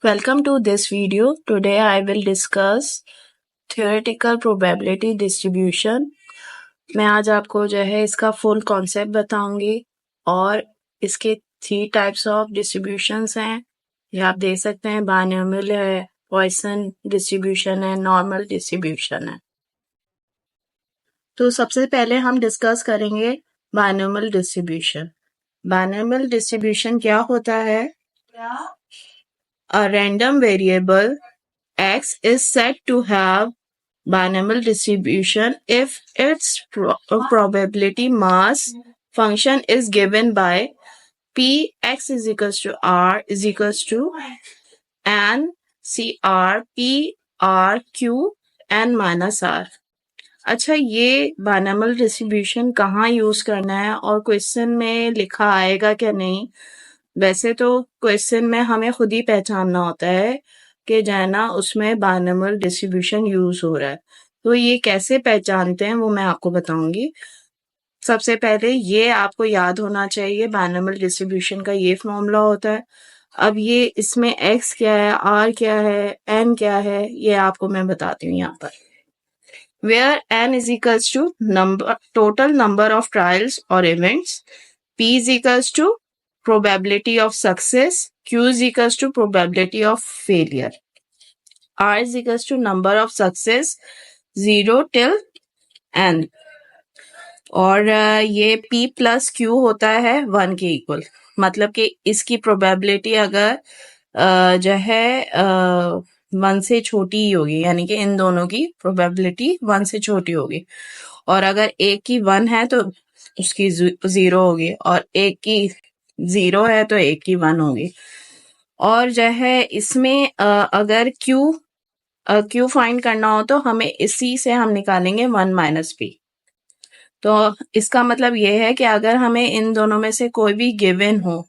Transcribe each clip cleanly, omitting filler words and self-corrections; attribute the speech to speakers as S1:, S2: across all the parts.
S1: Welcome to this video. Today I will discuss theoretical probability distribution. मैं आज आपको जो है इसका फुल कॉन्सेप्ट बताऊंगी और इसके 3 टाइप्स ऑफ डिस्ट्रीब्यूशंस हैं। ये आप देख सकते हैं, बायनॉमियल है, पॉइसन डिस्ट्रीब्यूशन है, नॉर्मल डिस्ट्रीब्यूशन है। तो सबसे पहले हम डिस्कस करेंगे बायनॉमियल डिस्ट्रीब्यूशन। बायनॉमियल डिस्ट्रीब्यूशन क्या होता है? A random variable x is said to have binomial distribution if its probability mass function is given by p x is equals to r is equals to n c r p r q n minus r। अच्छा, ये binomial distribution कहाँ use करना है और question में लिखा आएगा क्या नहीं? वैसे तो क्वेश्चन में हमें खुद ही पहचानना होता है कि जो है ना उसमें बायनॉमियल डिस्ट्रीब्यूशन यूज हो रहा है। तो ये कैसे पहचानते हैं वो मैं आपको बताऊंगी। सबसे पहले ये आपको याद होना चाहिए, बायनॉमियल डिस्ट्रीब्यूशन का ये फॉर्मूला होता है। अब ये इसमें x क्या है, r क्या है, n क्या है, ये आपको मैं बताती हूँ यहाँ पर। Where n is equals to total number of trials or events, p is equals to probability of success, q is equals to probability of failure, r is equals to number of success 0 till n, और ये p plus q होता है 1 के equal. मतलब कि इसकी probability अगर जो है 1 से छोटी ही होगी, यानी कि इन दोनों की प्रोबेबिलिटी 1 से छोटी होगी। और अगर एक की 1 है तो उसकी 0 होगी, और एक की 0 है तो एक की 1 होगी। और जो है इसमें अगर क्यू फाइंड करना हो तो हमें इसी से हम निकालेंगे 1 माइनस पी। तो इसका मतलब ये है कि अगर हमें इन दोनों में से कोई भी गिवन हो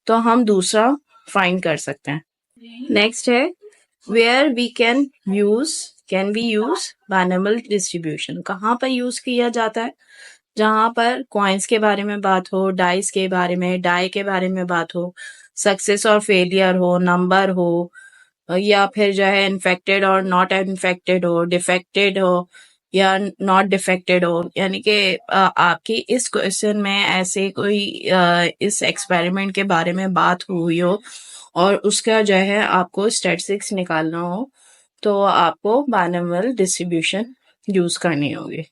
S1: तो हम दूसरा फाइंड कर सकते हैं। नेक्स्ट है where we can be use binomial distribution. कहाँ पर यूज किया जाता है? जहां पर कॉइन्स के बारे में बात हो, डाइस के बारे में, डाई के बारे में बात हो, सक्सेस और फेलियर हो, नंबर हो, या फिर जो है इन्फेक्टेड और नॉट इन्फेक्टेड हो, डिफेक्टेड हो या नॉट डिफेक्टेड हो। यानी कि आपकी इस क्वेश्चन में ऐसे कोई इस एक्सपेरिमेंट के बारे में बात हुई हो और उसका जो है आपको स्टैटिस्टिक्स निकालना हो तो आपको बायनॉमियल डिस्ट्रीब्यूशन यूज करनी होगी।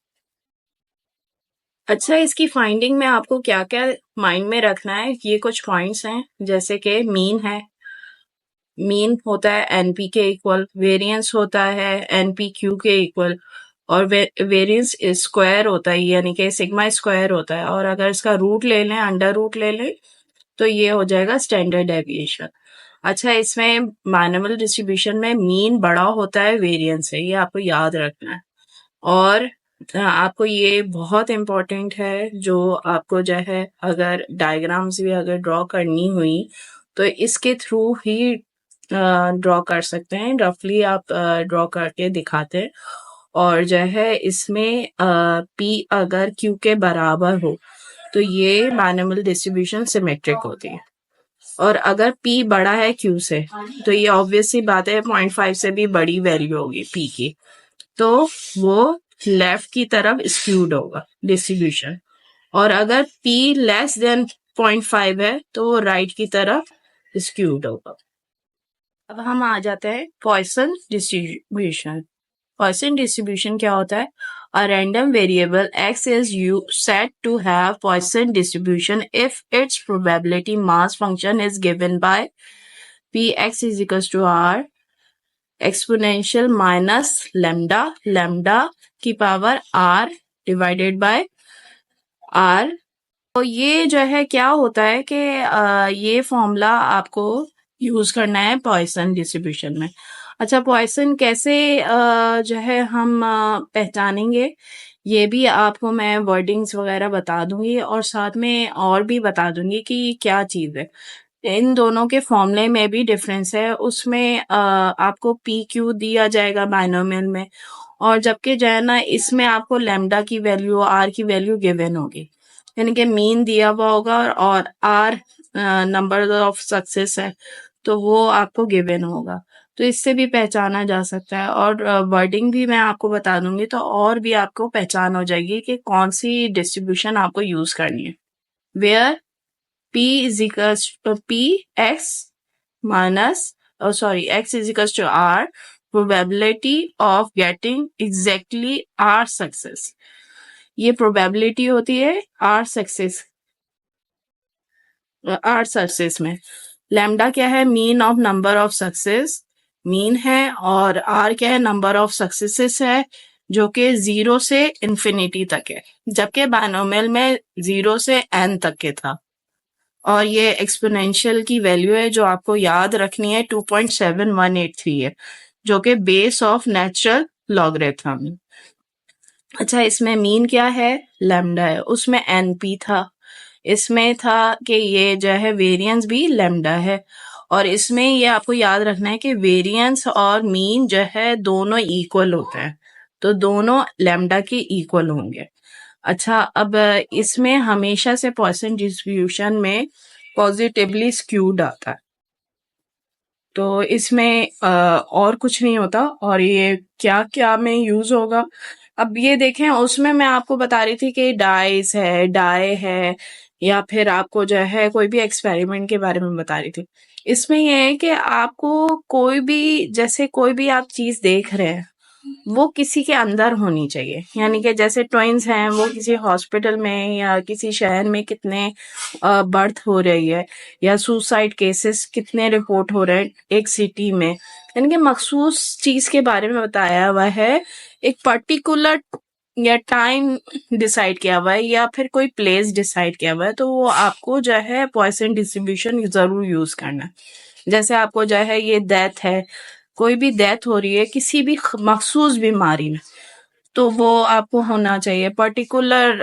S1: अच्छा, इसकी फाइंडिंग में आपको क्या क्या माइंड में रखना है, ये कुछ पॉइंट्स हैं। जैसे कि मीन है, मीन होता है एनपी के इक्वल, वेरिएंस होता है एनपी क्यू के इक्वल, और वेरिएंस स्क्वायर होता है, यानी कि सिग्मा स्क्वायर होता है। और अगर इसका रूट ले लें, अंडर रूट ले लें, तो ये हो जाएगा स्टैंडर्ड डेविएशन। अच्छा, इसमें बायनॉमियल डिस्ट्रीब्यूशन में मीन बड़ा होता है वेरिएंस से, ये आपको याद रखना है। और आपको ये बहुत इम्पोर्टेंट है, जो आपको जो है अगर डायग्राम्स भी अगर ड्रॉ करनी हुई तो इसके थ्रू ही ड्रॉ कर सकते हैं। रफली आप ड्रॉ करके दिखाते हैं। और जो है इसमें पी अगर क्यू के बराबर हो तो ये बायनॉमियल डिस्ट्रीब्यूशन सिमेट्रिक होती है। और अगर p बड़ा है q से तो ये ऑब्वियस सी बात है 0.5 से भी बड़ी वैल्यू होगी p की, तो वो लेफ्ट की तरफ स्क्यूड होगा डिस्ट्रीब्यूशन। और अगर p लेस देन 0.5 है तो वो राइट की तरफ स्क्यूड होगा। अब हम आ जाते हैं पॉइसन डिस्ट्रीब्यूशन। पॉइसन डिस्ट्रीब्यूशन क्या होता है? A random variable x is said to have Poisson distribution if its probability mass function is given by px is equals to r exponential minus lambda की power r divided by r। तो ये जो है क्या होता है कि ये फॉर्मूला आपको यूज करना है पॉइसन डिस्ट्रीब्यूशन में। अच्छा, पॉइसन कैसे जो है हम पहचानेंगे, ये भी आपको मैं वर्डिंग्स वगैरह बता दूंगी और साथ में और भी बता दूंगी कि क्या चीज़ है। इन दोनों के फॉर्मूले में भी डिफरेंस है। उसमें आपको पी क्यू दिया जाएगा बायनॉमियल में, और जबकि जो है ना इसमें आपको लैम्डा की वैल्यू, आर की वैल्यू गिवन होगी, यानी कि मीन दिया हुआ होगा और आर नंबर ऑफ सक्सेस है। तो वो आपको गिवन होगा। तो इससे भी पहचाना जा सकता है, और वर्डिंग भी मैं आपको बता दूंगी तो और भी आपको पहचान हो जाएगी कि कौन सी डिस्ट्रीब्यूशन आपको यूज करनी है। Where P is equals to P x minus, x is equals to R, probability of getting exactly R success. ये probability होती है R सक्सेस में। लैम्डा क्या है? Mean of number of success, mean है, और R क्या है? नंबर ऑफ सक्सेसेस है, जो कि 0 से इंफिनिटी तक है, जबकि बायनोमियल में 0 से n तक के था। और ये एक्सपोनेंशियल की वैल्यू है जो आपको याद रखनी है, 2.7183 है, जो कि बेस ऑफ नेचुरल लॉगरिथम। अच्छा, इसमें मीन क्या है? लैम्डा है। उसमें एनपी था, इसमें था कि ये जो है वेरिएंस भी लैम्डा है। और इसमें ये आपको याद रखना है कि वेरिएंस और मीन जो है दोनों इक्वल होते हैं, तो दोनों लैम्डा के इक्वल होंगे। अच्छा, अब इसमें हमेशा से पॉइसन डिस्ट्रीब्यूशन में पॉजिटिवली स्क्यूड आता है, तो इसमें और कुछ नहीं होता। और ये क्या क्या में यूज होगा, अब ये देखें, उसमें मैं आपको बता रही थी कि डाई है, या फिर आपको जो है कोई भी एक्सपेरिमेंट के बारे में बता रही थी। इसमें ये है कि आपको कोई भी, जैसे कोई भी आप चीज देख रहे हैं, वो किसी के अंदर होनी चाहिए। यानी कि जैसे ट्विंस हैं, वो किसी हॉस्पिटल में या किसी शहर में कितने बर्थ हो रही है, या सुसाइड केसेस कितने रिपोर्ट हो रहे हैं एक सिटी में, यानी कि मखसूस चीज के बारे में बताया हुआ है, एक पर्टिकुलर या टाइम डिसाइड किया हुआ है, या फिर कोई प्लेस डिसाइड किया हुआ है, तो वो आपको जो है पॉइसन डिस्ट्रीब्यूशन जरूर यूज करना है। जैसे आपको जो है ये डेथ है, कोई भी डेथ हो रही है किसी भी मखसूस बीमारी में, तो वो आपको होना चाहिए पर्टिकुलर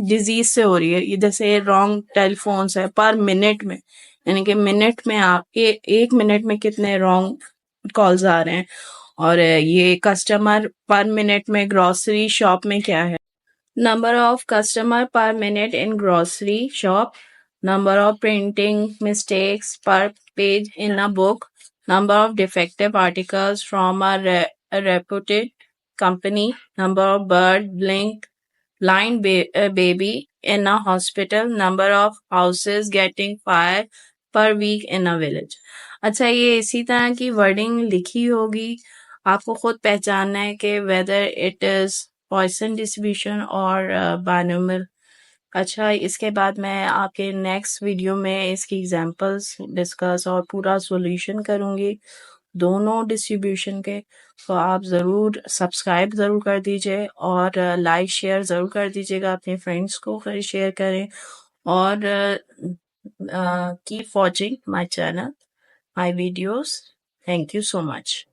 S1: डिजीज से हो रही है। ये जैसे रॉन्ग टेलीफोन्स है पर मिनट में, यानी कि मिनट में आपके 1 मिनट में कितने रॉन्ग कॉल्स आ रहे हैं। और ये कस्टमर पर मिनट में ग्रोसरी शॉप में क्या है? नंबर ऑफ कस्टमर पर minute in grocery shop, number of printing mistakes per page in a book, number of defective articles from a reputed company, number of blind baby in a hospital, number of houses getting fire per week in a village. अच्छा, ये इसी तरह की wording लिखी होगी, आपको खुद पहचानना है कि whether it is Poisson distribution और बायनोमियल। अच्छा, इसके बाद मैं आपके नेक्स्ट वीडियो में इसकी एग्जांपल्स डिस्कस और पूरा सॉल्यूशन करूँगी दोनों डिस्ट्रीब्यूशन के। तो आप ज़रूर सब्सक्राइब ज़रूर कर दीजिए, और लाइक शेयर ज़रूर कर दीजिएगा, अपने फ्रेंड्स को फिर शेयर करें, और keep watching my channel, my videos. Thank you so much.